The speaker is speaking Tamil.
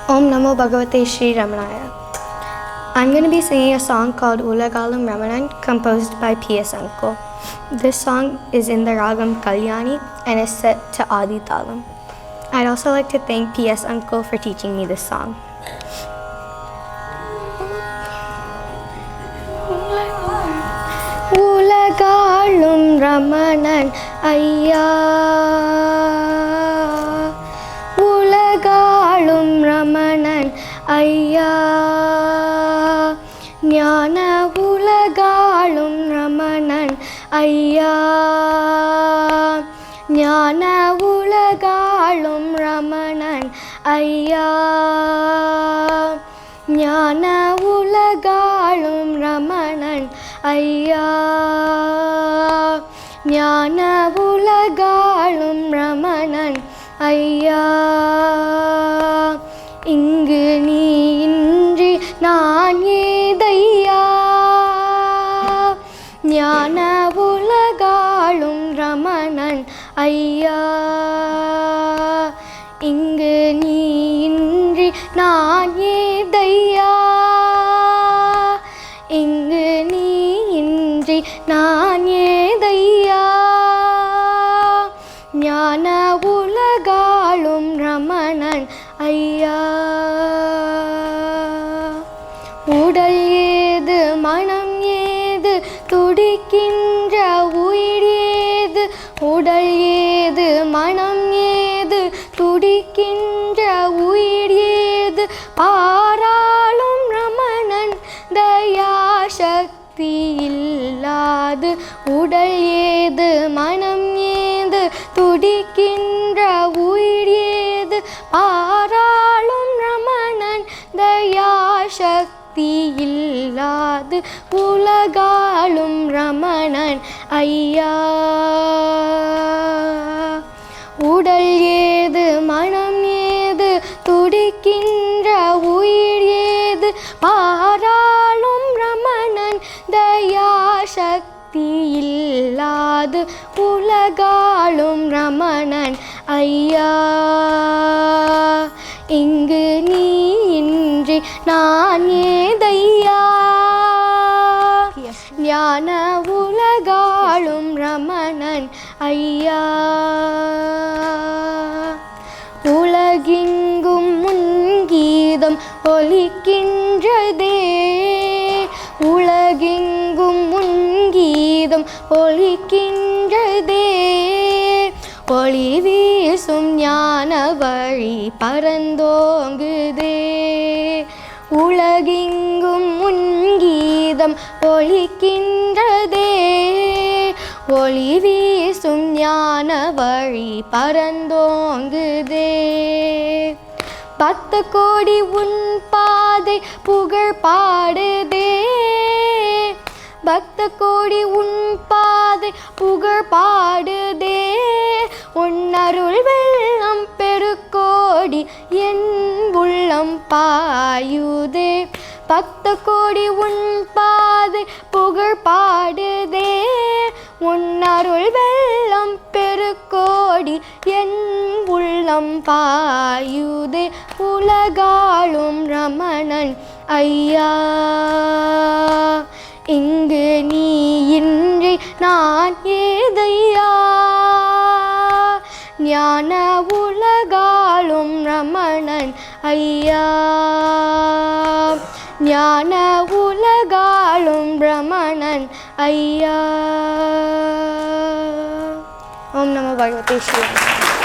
Om Namo Bhagavate Sri Ramanaya. I'm going to be singing a song called Ulagalum Ramanan, composed by P.S. Uncle. This song is in the Ragam Kalyani and is set to Adi Talam. I'd also like to thank P.S. Uncle for teaching me this song. Ulagalum Ramanan Ayya, Ulagalum Ramanan Ayya, Jnana Ulagalum Ramanan Ayya, Jnana Ulagalum Ramanan Ayya, Jnana Ulagalum Ramanan Ayya, Jnana Ulagalum Ramanan Ayya, இங்கு நீ இன்றி நான் ஏதையா, ஞான உலகாளும் ரமணன் ஐயா, இங்கு நீ இன்றி நான் ஏதையா, இங்கு நீ இன்றி நான் ஏதையா, ஞான உலகாளும் ரமணன் ஐயா. உடல் ஏது மனம் ஏது துடிக்கின்ற உயிர் ஏது, உடல் ஏது மனம் ஏது துடிக்கின்ற உயிர் ஏது, பாராளும் ரமணன் தயாசக்தி இல்லாது, உடல் ஏது மனம் ஏது துடிக்கின்ற உயிர் ஏது, பாராளும் ரமணன் தயாசக்தி இல்லாது, உலகாளும் ரமணன் ஐயா. உடல் ஏது மனம் ஏது துடிக்கின்ற உயிர் ஏது, பாராளும் ரமணன் தயாசக்தி இல்லாது, உலகாளும் ரமணன் ஐயா. இங்கு நீ இன்றி நான் ஏதையா, ஞான உலகாளும் ரமணன் ஐயா. உலகெங்கும் உன் கீதம் ஒலிக்கின்றதே, உலகெங்கும் உன் கீதம் ஒலிக்கின்றதே, ஒளி வீசும் ஞான வழி பரந்தோங்குதே, உலகெங்கும் உன் கீதம் ஒலிக்கின்றதே, ஒளி வீசும் ஞான வழி பரந்தோங்குதே, பத்து கோடி உன் பாதை புகழ் பாடுதே, பக்த கோடி உன் பாதை புகழ் பாடுதே, உன் அருள் வெள்ளம் பெருக்கோடி என் உள்ளம் பாயுதே, பக்த கோடி உன் பாதை புகழ் பாடுதே, உன் அருள் வெள்ளம் பெருக்கோடி என் உள்ளம் பாயுதே, உலகாளும் ரமணன் ஐயா. இங்கு நீ இன்றி நான் ஏதையா, ஞான உலகாளும் ரமணன் ஐயா, ஞான உலகாளும் ரமணன் ஐயா. ஓம் நமோ பகவதே ஸ்ரீ ராமாய.